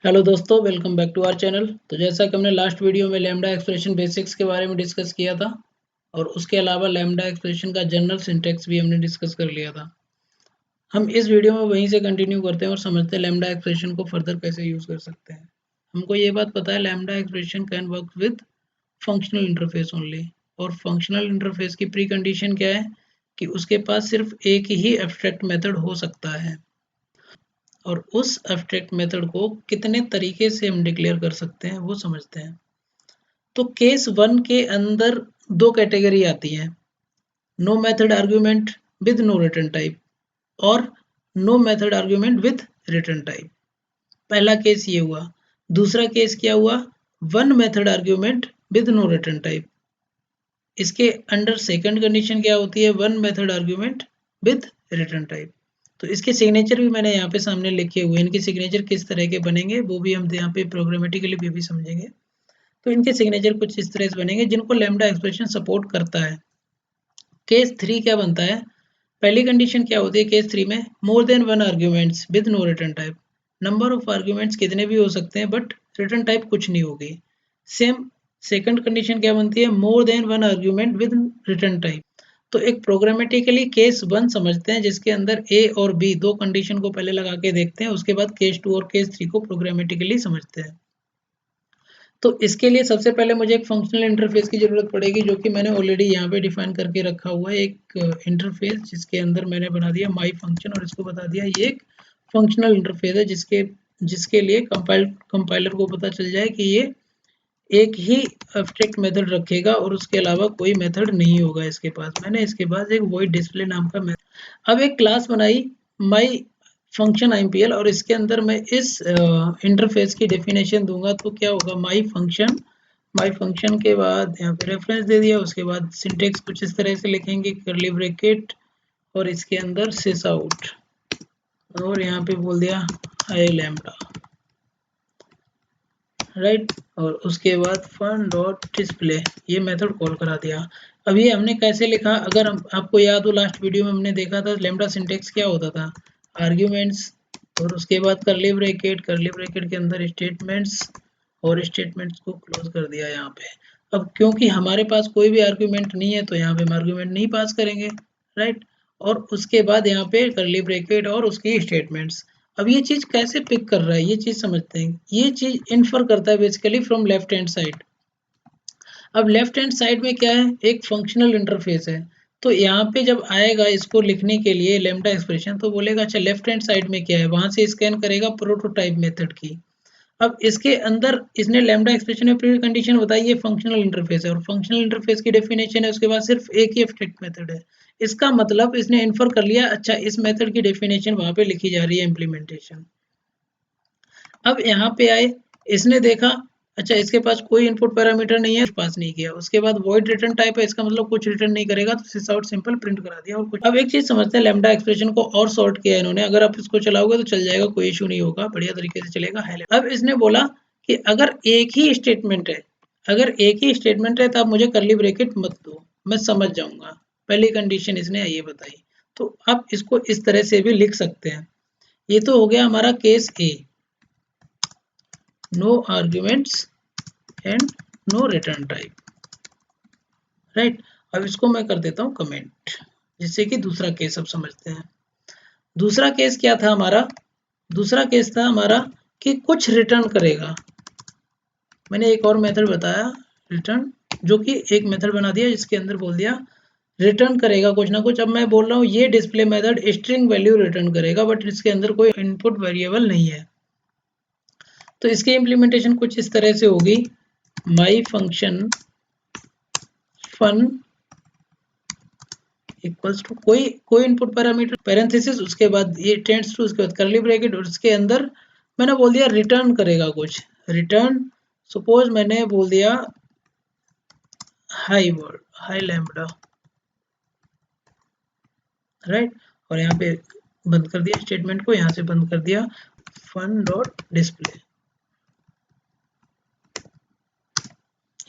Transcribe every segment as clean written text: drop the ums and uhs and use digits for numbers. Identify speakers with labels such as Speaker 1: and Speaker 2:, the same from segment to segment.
Speaker 1: Hello दोस्तों, welcome back to our channel. तो जैसा कि हमने लास्ट वीडियो में लैम्डा एक्सप्रेशन बेसिक्स के बारे में डिस्कस किया था और उसके अलावा लैम्डा एक्सप्रेशन का जनरल सिंटैक्स भी हमने डिस्कस कर लिया था। हम इस वीडियो में वहीं से कंटिन्यू करते हैं और समझते हैं लैम्डा एक्सप्रेशन को फर्दर कैसे यूज़ कर सकते हैं। हमको ये बात पता है lambda expression can work with functional interface only, और फंक्शनल इंटरफेस की प्री कंडीशन क्या है कि उसके पास सिर्फ एक ही एब्स्ट्रैक्ट मेथड हो सकता है, और उस एब्स्ट्रैक्ट मेथड को कितने तरीके से हम डिक्लेयर कर सकते हैं वो समझते हैं। तो केस 1 के अंदर दो कैटेगरी आती है, no method argument with no return type और no method argument with return type. पहला केस ये हुआ। दूसरा केस क्या हुआ? One method argument with no return type. इसके अंडर सेकंड कंडीशन क्या होती है? One method argument with return type. तो इसके सिग्नेचर भी मैंने यहाँ पे सामने लिखे हुए हैं। इनके सिग्नेचर किस तरह के बनेंगे वो भी हम यहाँ पे प्रोग्रामेटिकली भी समझेंगे। तो इनके सिग्नेचर कुछ इस तरह से बनेंगे जिनको लैम्डा एक्सप्रेशन सपोर्ट करता है। केस 3 क्या बनता है? पहली कंडीशन क्या होती है केस 3 में? More than one arguments with no return type. Number of arguments कितने भी हो सकते हैं बट रिटर्न टाइप कुछ नहीं होगी। सेम सेकंड कंडीशन क्या बनती है? मोर than one argument with return type. तो एक प्रोग्रामेटिकली केस 1 समझते हैं जिसके अंदर ए और बी दो कंडीशन को पहले लगा के देखते हैं, उसके बाद केस 2 और केस 3 को प्रोग्रामेटिकली समझते हैं। तो इसके लिए सबसे पहले मुझे एक फंक्शनल इंटरफेस की ज़रूरत पड़ेगी, जो कि मैंने ऑलरेडी यहाँ पे डिफाइन करके रखा हुआ है। एक इंटरफेस जिसके अंदर मैंने बना दिया माई फंक्शन और इसको बता दिया ये एक फंक्शनल इंटरफेस है, जिसके लिए कंपाइलर को पता चल जाए कि ये एक ही एब्स्ट्रैक्ट मेथड रखेगा और उसके अलावा कोई मेथड नहीं होगा इसके पास। मैंने इसके पास एक वॉइड डिस्प्ले नाम का मेथड, अब एक क्लास बनाई माई फंक्शन IMPL, और इसके अंदर मैं इस इंटरफेस की डेफिनेशन दूंगा। तो क्या होगा? माई फंक्शन के बाद यहाँ पे रेफरेंस दे दिया, उसके बाद सिंटेक्स कुछ इस तरह से लिखेंगे, कर्ली ब्रैकेट और इसके अंदर सिस आउट, और यहाँ पे बोल दिया हाई लैम्डा, राइट। और उसके बाद फन डॉट डिस्प्ले ये मेथड कॉल करा दिया। अब ये हमने कैसे लिखा? अगर आपको याद हो लास्ट वीडियो में हमने देखा था लैम्डा सिंटेक्स क्या होता था? आर्ग्यूमेंट्स और उसके बाद कर्ली ब्रैकेट के अंदर स्टेटमेंट्स, और स्टेटमेंट्स को क्लोज कर दिया यहाँ पे। अब क्योंकि हमारे पास कोई भी आर्ग्यूमेंट नहीं है तो यहाँ पे हम आर्ग्यूमेंट नहीं पास करेंगे, राइट। और उसके बाद यहाँ पे कर्ली ब्रैकेट और उसकी स्टेटमेंट्स। अब ये चीज कैसे पिक कर रहा है ये चीज समझते हैं। ये चीज इन्फर करता है basically from left hand side. अब लेफ्ट हैंड साइड में क्या है? एक फंक्शनल इंटरफेस है। तो यहाँ पे जब आएगा इसको लिखने के लिए लैम्डा एक्सप्रेशन, तो बोलेगा अच्छा लेफ्ट हैंड साइड में क्या है, वहां से स्कैन करेगा प्रोटोटाइप मेथड की। अब इसके अंदर इसने लैम्डा एक्सप्रेशन में प्री कंडीशन बताई ये फंक्शनल इंटरफेस है, और फंक्शनल इंटरफेस की डेफिनेशन है उसके बाद सिर्फ एक ही एब्स्ट्रैक्ट मेथड है। इसका मतलब इसने इन्फर कर लिया अच्छा इस मेथड की डेफिनेशन वहां पे लिखी जा रही है इम्प्लीमेंटेशन। अब यहाँ पे आए, इसने देखा अच्छा इसके पास कोई इनपुट पैरामीटर नहीं है, पास नहीं किया। उसके बाद वॉइड रिटर्न टाइप है, इसका मतलब कुछ रिटर्न नहीं करेगा, तो सिस आउट सिंपल प्रिंट करा दिया और कुछ। अब एक चीज समझते हैं, लैम्डा एक्सप्रेशन को और सॉर्ट किया इन्होंने। अगर आप इसको चलाओगे तो चल जाएगा, कोई इशू नहीं होगा, बढ़िया तरीके से चलेगा। अब इसने बोला कि अगर एक ही स्टेटमेंट है, तो आप मुझे कर्ली ब्रैकेट मत दो, मैं समझ जाऊंगा। पहली कंडीशन इसने ये बताई। तो आप इसको इस तरह से भी लिख सकते हैं। ये तो हो गया हमारा case A, no arguments and no return type, right. अब इसको मैं कर देता हूँ कमेंट, जिससे कि दूसरा केस अब समझते हैं। दूसरा केस क्या था हमारा? दूसरा केस था हमारा कि कुछ रिटर्न करेगा। मैंने एक और मेथड बताया रिटर्न, जो कि एक मेथड बना दिया जिसके अंदर बोल दिया रिटर्न करेगा कुछ ना कुछ। अब मैं बोल रहा हूँ ये display method string value return करेगा, बट इसके अंदर कोई इनपुट वेरिएबल नहीं है। तो इसकी इम्प्लीमेंटेशन कुछ इस तरह से होगी, my function fun equals to कोई इनपुट पैरामीटर पैरेंथेसिस, उसके बाद ये टेंड्स टू, उसके बाद कर्ली ब्रैकेट, और उसके अंदर मैंने बोल दिया रिटर्न करेगा कुछ। रिटर्न सपोज मैंने बोल दिया हाई लैम्बडा, राइट। और यहाँ पे बंद कर दिया स्टेटमेंट को, यहाँ से बंद कर दिया फन डॉट डिस्प्ले,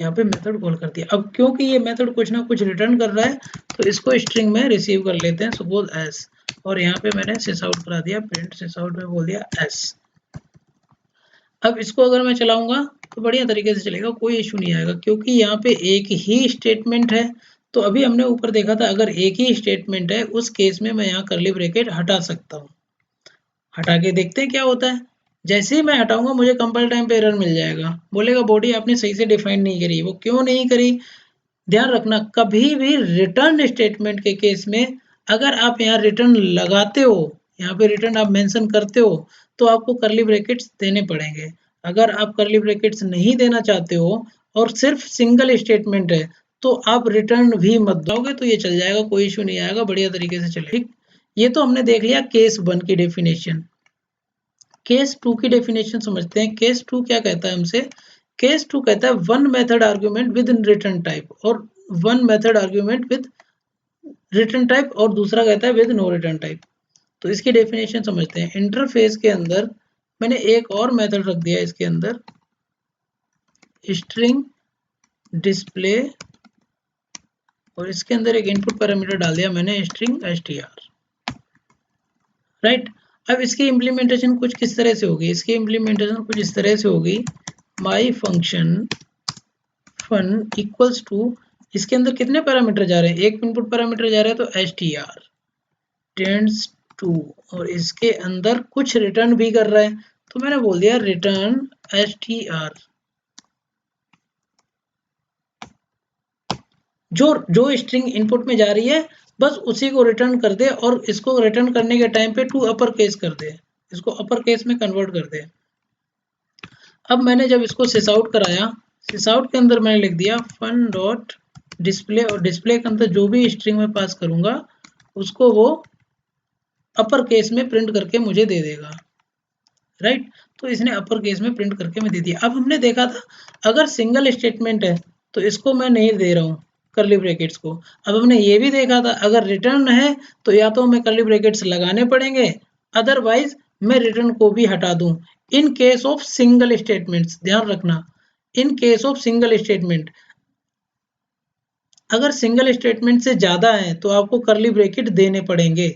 Speaker 1: यहाँ पे मेथड कॉल कर दिया। अब क्योंकि ये मेथड कुछ ना कुछ रिटर्न कर रहा है तो इसको स्ट्रिंग में रिसीव कर लेते हैं, सपोज एस, और यहाँ पे मैंने सिस आउट करा दिया, प्रिंट सिस आउट में बोल दिया एस। अब इसको अगर मैं चलाऊंगा तो बढ़िया तरीके से चलेगा, कोई इशू नहीं आएगा, क्योंकि यहाँ पे एक ही स्टेटमेंट है। तो अभी हमने ऊपर देखा था अगर एक ही स्टेटमेंट है उस केस में मैं यहाँ कर्ली ब्रैकेट हटा सकता हूँ। हटा के देखते हैं क्या होता है। जैसे ही मैं हटाऊंगा मुझे कंपाइल टाइम पे एरर मिल जाएगा, बोलेगा बॉडी आपने सही से डिफाइन नहीं करी। वो क्यों नहीं करी, ध्यान रखना कभी भी रिटर्न स्टेटमेंट के केस में अगर आप यहाँ रिटर्न लगाते हो, यहाँ पे रिटर्न आप मेंशन करते हो, तो आपको कर्ली ब्रैकेट्स देने पड़ेंगे। अगर आप कर्ली ब्रैकेट्स नहीं देना चाहते हो और सिर्फ सिंगल स्टेटमेंट है तो आप रिटर्न भी मत दोगे तो ये चल जाएगा, कोई इशू नहीं आएगा, बढ़िया तरीके से चलेगा। ठीक, ये तो हमने देख लिया केस 1 की डेफिनेशन। केस 2 की डेफिनेशन समझते हैं। केस 2 क्या कहता है हमसे, केस 2 कहता है one method argument with in return type, और one method argument with return type, और दूसरा कहता है विद नो रिटर्न टाइप। तो इसकी डेफिनेशन समझते हैं। इंटरफेस के अंदर मैंने एक और मेथड रख दिया इसके अंदर, स्ट्रिंग डिस्प्ले, और इसके अंदर एक इनपुट पैरामीटर डाल दिया मैंने स्ट्रिंग str, राइट। अब इसकी इम्प्लीमेंटेशन कुछ किस तरह से होगी, इसकी इम्प्लीमेंटेशन कुछ इस तरह से होगी, my function fun equals to, इसके अंदर कितने पैरामीटर जा रहे हैं, एक इनपुट पैरामीटर जा रहा है तो str टेंड्स टू, और इसके अंदर कुछ रिटर्न भी कर रहा है तो मैंने बोल दिया रिटर्न str। जो स्ट्रिंग इनपुट में जा रही है बस उसी को रिटर्न कर दे, और इसको रिटर्न करने के टाइम पे टू अपर केस कर दे, इसको अपर केस में कन्वर्ट कर दे। अब मैंने जब इसको सिस आउट कराया, सिस आउट के अंदर मैंने लिख दिया फन डॉट डिस्प्ले, और डिस्प्ले के अंदर जो भी स्ट्रिंग में पास करूंगा उसको वो अपर केस में प्रिंट करके मुझे दे देगा, राइट। तो इसने अपर केस में प्रिंट करके मैं दे दिया। अब हमने देखा था अगर सिंगल स्टेटमेंट है तो इसको मैं नहीं दे रहा हूँ कर्ली ब्रैकेट्स को। अब हमने ये भी देखा था अगर रिटर्न है तो या तो हमें कर्ली ब्रैकेट्स लगाने पड़ेंगे, अदरवाइज मैं रिटर्न को भी हटा दूं in case of single statements. ध्यान रखना, in case of single statement, अगर सिंगल स्टेटमेंट से ज्यादा है तो आपको कर्ली ब्रैकेट देने पड़ेंगे,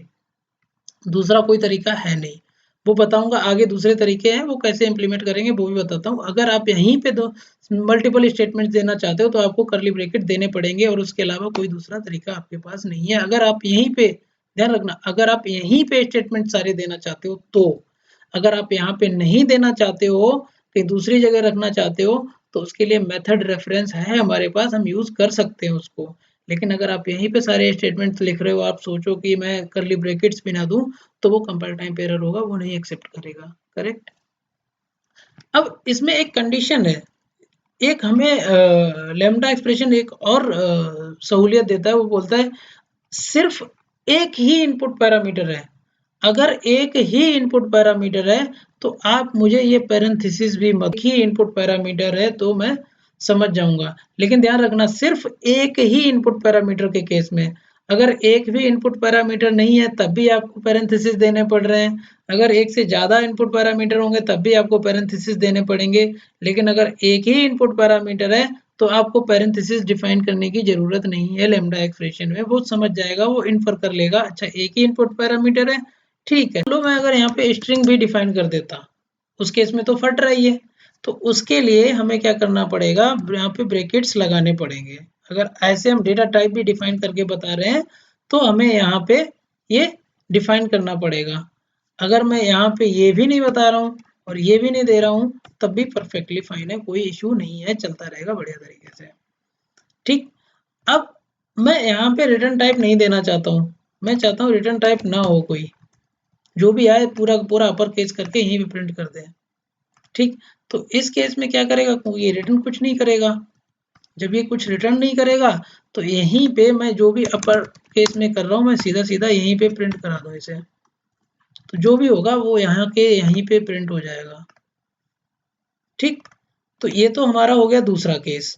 Speaker 1: दूसरा कोई तरीका है नहीं। वो बताऊंगा आगे, दूसरे तरीके हैं वो कैसे इंप्लीमेंट करेंगे वो भी बताता हूँ। अगर आप यहीं पे दो मल्टीपल स्टेटमेंट देना चाहते हो तो आपको कर्ली ब्रैकेट देने पड़ेंगे, और उसके अलावा कोई दूसरा तरीका आपके पास नहीं है। अगर आप यहीं पे, ध्यान रखना, अगर आप यहीं पे स्टेटमेंट सारे देना चाहते हो तो, अगर आप यहाँ पे नहीं देना चाहते हो, कहीं दूसरी जगह रखना चाहते हो, तो उसके लिए मेथड रेफरेंस है हमारे पास, हम यूज कर सकते हैं उसको। लेकिन अगर आप यहीं पे सारे स्टेटमेंट्स लिख रहे हो, आप सोचो कि मैं कर्ली ब्रैकेट्स भी ना दूं तो वो कंपाइल टाइम पे एरर होगा, वो नहीं एक्सेप्ट करेगा, करेक्ट। अब इसमें एक कंडीशन है, एक हमें लैम्डा एक्सप्रेशन एक और सहूलियत देता है, वो बोलता है सिर्फ एक ही इनपुट पैरामीटर है, अगर एक ही इनपुट पैरामीटर है तो आप मुझे ये पैरेंथेसिस भी मत, ही इनपुट पैरामीटर है तो मैं समझ जाऊंगा। लेकिन ध्यान रखना सिर्फ एक ही इनपुट पैरामीटर के केस में, अगर एक भी इनपुट पैरामीटर नहीं है तब भी आपको पैरेंथेसिस देने पड़ रहे हैं, अगर एक से ज्यादा इनपुट पैरामीटर होंगे तब भी आपको पैरेंथेसिस देने पड़ेंगे। लेकिन अगर एक ही इनपुट पैरामीटर है तो आपको पैरेंथेसिस डिफाइन करने की जरूरत नहीं है लैम्डा एक्सप्रेशन में, वो समझ जाएगा, वो इन्फर कर लेगा अच्छा एक ही इनपुट पैरामीटर है, ठीक है। चलो मैं अगर यहाँ पे स्ट्रिंग भी डिफाइन कर देता, उस केस में तो फट रही है, तो उसके लिए हमें क्या करना पड़ेगा, यहाँ पे ब्रैकेट्स लगाने पड़ेंगे। अगर ऐसे हम डेटा टाइप भी डिफाइन करके बता रहे हैं तो हमें यहाँ पे ये डिफाइन करना पड़ेगा। अगर मैं यहाँ पे ये भी नहीं बता रहा हूँ और ये भी नहीं दे रहा हूँ तब भी परफेक्टली फाइन है, कोई इशू नहीं है, चलता रहेगा बढ़िया तरीके से, ठीक। अब मैं यहाँ पे रिटर्न टाइप नहीं देना चाहता हूँ, मैं चाहता हूँ रिटर्न टाइप ना हो कोई, जो भी आए पूरा पूरा अपर केस करके यहीं पे प्रिंट कर दें, ठीक। तो इस केस में क्या करेगा, ये रिटर्न कुछ नहीं करेगा। जब ये कुछ रिटर्न नहीं करेगा तो यहीं पे मैं जो भी अपर केस में कर रहा हूँ मैं सीधा सीधा यहीं पे प्रिंट करा दूं इसे, तो जो भी होगा वो यहाँ के यहीं पे प्रिंट हो जाएगा, ठीक। तो ये तो हमारा हो गया दूसरा केस,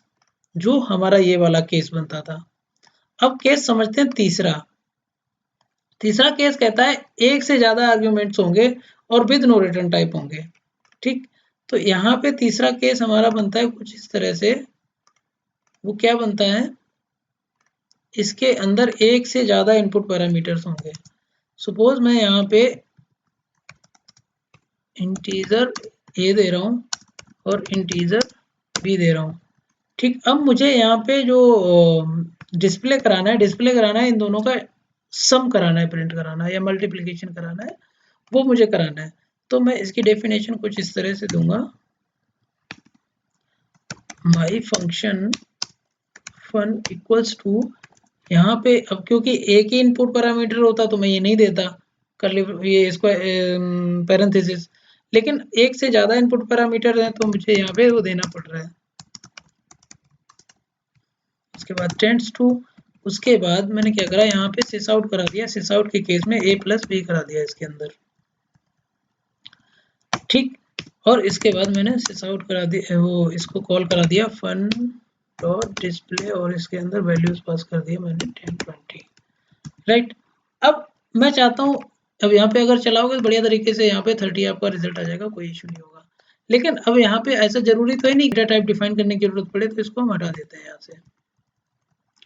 Speaker 1: जो हमारा ये वाला केस बनता था। अब केस समझते हैं तीसरा। तीसरा केस कहता है एक से ज्यादा आर्ग्यूमेंट्स होंगे और विद नो रिटर्न टाइप होंगे, ठीक। तो यहाँ पे तीसरा केस हमारा बनता है कुछ इस तरह से, वो क्या बनता है, इसके अंदर एक से ज्यादा इनपुट पैरामीटर्स होंगे। सपोज मैं यहाँ पे इंटीजर ए दे रहा हूँ और इंटीजर बी दे रहा हूँ। ठीक, अब मुझे यहाँ पे जो डिस्प्ले कराना है इन दोनों का सम कराना है, प्रिंट कराना है या मल्टीप्लिकेशन कराना है, वो मुझे कराना है। तो मैं इसकी डेफिनेशन कुछ इस तरह से दूंगा, my function fun equals to, यहाँ पे अब क्योंकि एक ही इनपुट पैरामीटर होता तो मैं ये नहीं देता कर्ली ये इसको पैरेंथेसिस, लेकिन एक से ज्यादा इनपुट पैरामीटर है तो मुझे यहाँ पे वो देना पड़ रहा है। उसके बाद टेंड्स टू, उसके बाद मैंने क्या करा, यहाँ पे सिस आउट करा दिया, सिस आउट के केस में a प्लस बी करा दिया इसके अंदर। ठीक, और इसके बाद मैंने सिस आउट करा दिया, वो इसको कॉल करा दिया फन डॉट डिस्प्ले, और इसके अंदर वैल्यूज पास कर दिया मैंने 10 20। राइट, अब मैं चाहता हूँ, अब यहाँ पे अगर चलाओगे तो बढ़िया तरीके से यहाँ पे 30 आपका रिजल्ट आ जाएगा, कोई इशू नहीं होगा। लेकिन अब यहाँ पे ऐसा जरूरी तो है नहीं डेटा टाइप डिफाइन करने की जरूरत पड़े, तो इसको हम हटा देते हैं, यहाँ से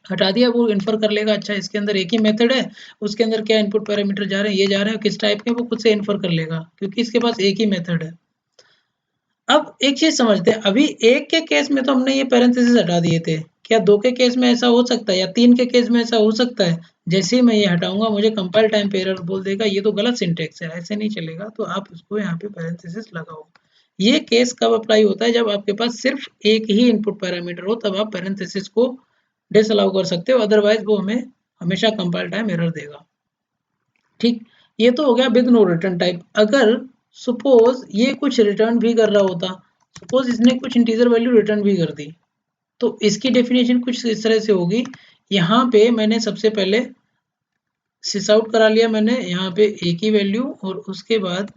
Speaker 1: हटा दिया। वो इन्फर कर लेगा, अच्छा इसके अंदर एक ही मेथड है, उसके अंदर क्या इनपुट पैरामीटर जा रहे हैं, ये जा रहे हैं, किस टाइप के, वो खुद से इन्फर कर लेगा क्योंकि इसके पास एक ही मेथड है। अब एक चीज समझते हैं, अभी एक के केस में तो हमने ये पैरेंथेसिस हटा दिए थे, क्या दो के केस में ऐसा हो सकता है या तीन के केस में ऐसा हो सकता है? जैसे ही मैं ये हटाऊंगा मुझे कंपाइल टाइम पे एरर बोल देगा, ये तो गलत सिंटेक्स है, ऐसे नहीं चलेगा। तो आप उसको यहाँ पे पैरेंथेसिस लगाओ। ये केस कब अप्लाई होता है? जब आपके पास सिर्फ एक ही इनपुट पैरामीटर हो, तब आप पैरेंथेसिस को डिसअलाउ कर सकते हो, अदरवाइज वो हमें हमेशा कंपाइल टाइम एरर देगा। ठीक, ये तो हो गया विद नो रिटर्न टाइप। अगर सपोज ये कुछ रिटर्न भी कर रहा होता, सपोज इसने कुछ इंटीजर वैल्यू रिटर्न भी कर दी, तो इसकी डेफिनेशन कुछ इस तरह से होगी। यहाँ पे मैंने सबसे पहले सिस आउट करा लिया, मैंने यहाँ पे एक ही वैल्यू, और उसके बाद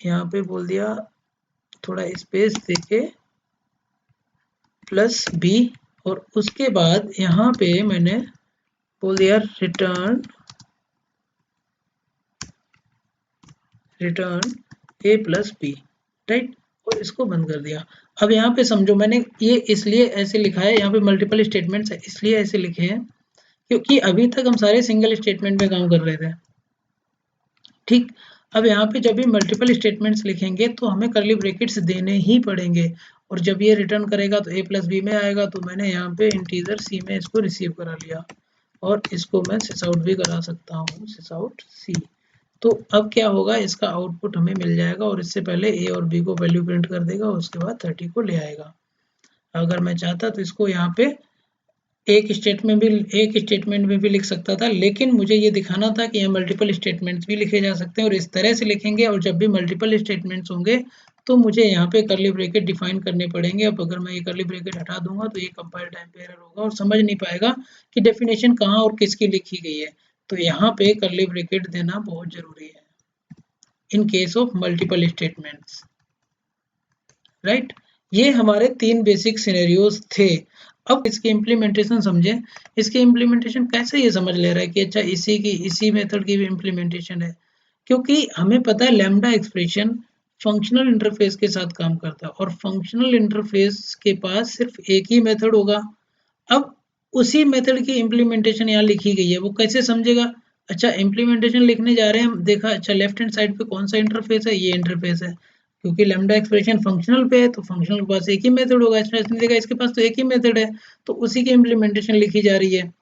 Speaker 1: यहाँ पे बोल दिया थोड़ा स्पेस देके प्लस बी, और उसके बाद यहाँ पे मैंने बोल दिया रिटर्न ए प्लस बी। राइट, और इसको बंद कर दिया। अब यहाँ पे समझो, मैंने ये इसलिए ऐसे लिखा है, यहाँ पे मल्टीपल स्टेटमेंट्स है इसलिए ऐसे लिखे हैं क्योंकि अभी तक हम सारे सिंगल स्टेटमेंट में काम कर रहे थे। ठीक, अब यहाँ पे जब भी मल्टीपल स्टेटमेंट्स लिखेंगे तो हमें कर्ली ब्रैकेट्स देने ही पड़ेंगे, और जब ये रिटर्न करेगा तो a प्लस बी में आएगा। तो मैंने यहाँ पे इंटीजर c में इसको रिसीव करा लिया, और इसको मैं सिस आउट भी करा सकता हूँ, सिस आउट c। तो अब क्या होगा, इसका आउटपुट हमें मिल जाएगा, और इससे पहले a और b को वैल्यू प्रिंट कर देगा, उसके बाद 30 को ले आएगा। अगर मैं चाहता तो इसको यहाँ पे एक स्टेटमेंट में भी लिख सकता था, लेकिन मुझे ये दिखाना था कि यहाँ मल्टीपल स्टेटमेंट्स भी लिखे जा सकते हैं, और इस तरह से लिखेंगे। और जब भी मल्टीपल स्टेटमेंट्स होंगे तो मुझे यहाँ पे कर्ली ब्रैकेट डिफाइन करने पड़ेंगे। अब अगर मैं ये कर्ली ब्रैकेट हटा दूंगा तो ये कंपाइल टाइम पे एरर होगा और समझ नहीं पाएगा कि डेफिनेशन कहाँ और किसकी लिखी गई है। तो यहाँ पे कर्ली ब्रैकेट देना बहुत जरूरी है in case of multiple statements. Right, ये हमारे 3 बेसिक सिनेरियोज थे। अब इसकी इम्प्लीमेंटेशन समझें। इसकी इम्प्लीमेंटेशन कैसे ये समझ ले रहा है कि अच्छा इसी मेथड की भी इम्प्लीमेंटेशन है, क्योंकि हमें पता है लैम्डा एक्सप्रेशन फंक्शनल इंटरफेस के साथ काम करता है, और फंक्शनल इंटरफेस के पास सिर्फ एक ही मेथड होगा। अब उसी मेथड की इम्प्लीमेंटेशन यहाँ लिखी गई है, वो कैसे समझेगा? अच्छा, इम्प्लीमेंटेशन लिखने जा रहे हैं हम, देखा अच्छा लेफ्ट हैंड साइड पे कौन सा इंटरफेस है, ये इंटरफेस है, क्योंकि लैम्डा एक्सप्रेशन फंक्शनल पे है तो फंक्शनल के पास एक ही मेथड होगा, इसने देखा इसके पास तो एक ही मेथड है, तो उसी की इम्प्लीमेंटेशन लिखी जा रही है।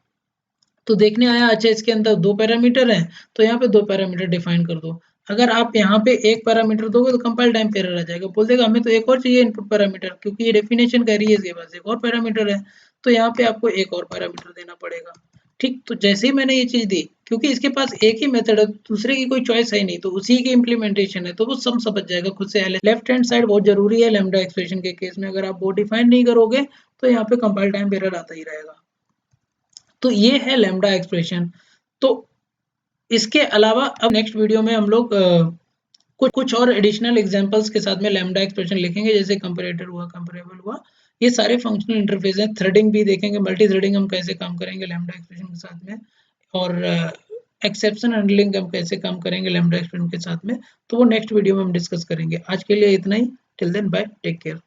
Speaker 1: तो देखने आया, अच्छा इसके अंदर 2 पैरामीटर हैं, तो यहाँ पे 2 पैरामीटर डिफाइन कर दो। अगर आप यहाँ पे एक पैरामीटर दोगे तो कंपाइल टाइम पे एरर आ जाएगा, बोल देगा हमें तो एक और चाहिए इनपुट पैरामीटर, क्योंकि ये डेफिनेशन कह रही है इसके पास एक और पैरामीटर है, तो यहाँ पे आपको एक और पैरामीटर देना पड़ेगा। ठीक, तो जैसे ही मैंने ये चीज दी, क्योंकि इसके पास एक ही मेथड है, दूसरे की कोई चॉइस है नहीं, तो उसी की इम्प्लीमेंटेशन है, तो वो सब समझ जाएगा खुद से। लेफ्ट हैंड साइड बहुत जरूरी है लैम्डा एक्सप्रेशन के केस में, अगर आप वो डिफाइन नहीं करोगे तो यहाँ पे कंपाइल टाइम एरर आता ही रहेगा। तो ये है लैम्डा एक्सप्रेशन। तो इसके अलावा अब नेक्स्ट वीडियो में हम लोग कुछ और एडिशनल एग्जांपल्स के साथ में लैम्डा एक्सप्रेशन लिखेंगे, जैसे कंपैरेटर हुआ, कंपैरेबल हुआ, ये सारे फंक्शनल इंटरफेस हैं। थ्रेडिंग भी देखेंगे, मल्टी थ्रेडिंग हम कैसे काम करेंगे लैम्डा एक्सप्रेशन के साथ में, और एक्सेप्शन हैंडलिंग हम कैसे काम करेंगे लैम्डा एक्सप्रेशन के साथ में, तो वो नेक्स्ट वीडियो में हम डिस्कस करेंगे। आज के लिए इतना ही, till then bye, take care.